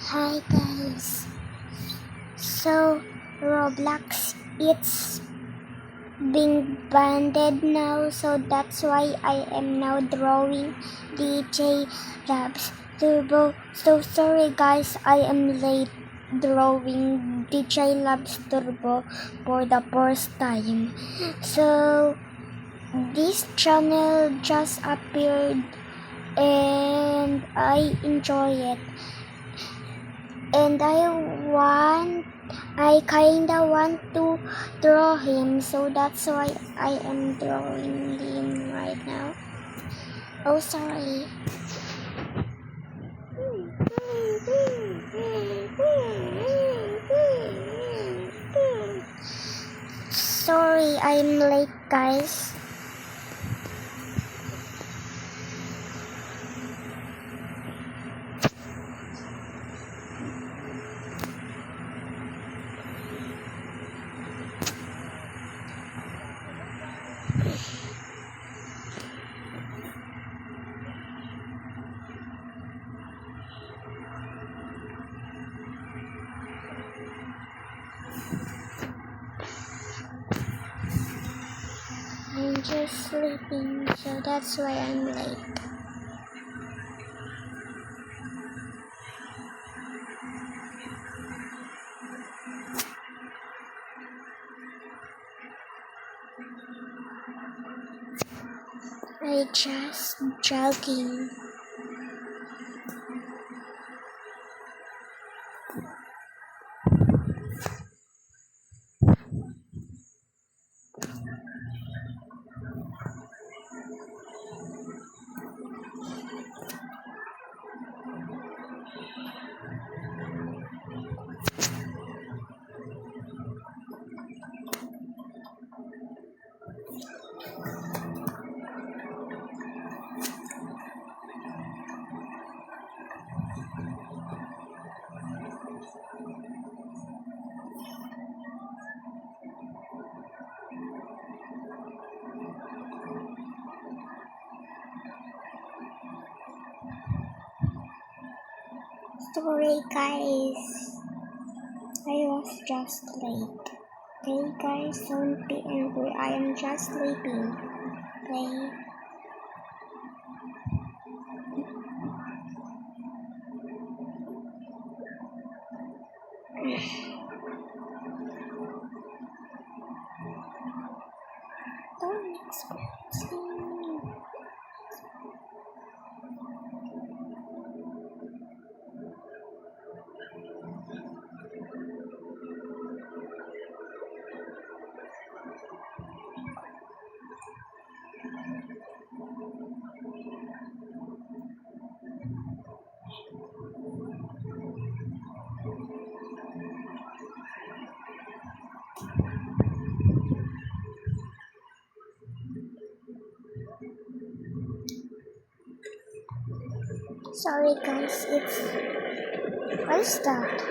Hi guys. So Roblox it's being banned now, so that's why I am now drawing DJ Labs Turbo. So sorry guys, I am late drawing DJ Labs Turbo for the first time. So this channel just appeared and I enjoy it. And I kinda want to draw him, so that's why I am drawing him right now. Oh, sorry. Sorry, I'm late, guys. I'm just sleeping, so that's why I'm late. I just jogging. Sorry, guys. I was just late. Okay, guys, don't be angry. I am just sleeping. Okay. Don't expect me. Sorry, guys. What's that?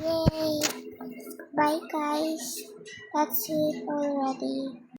Yay! Bye guys. That's it already.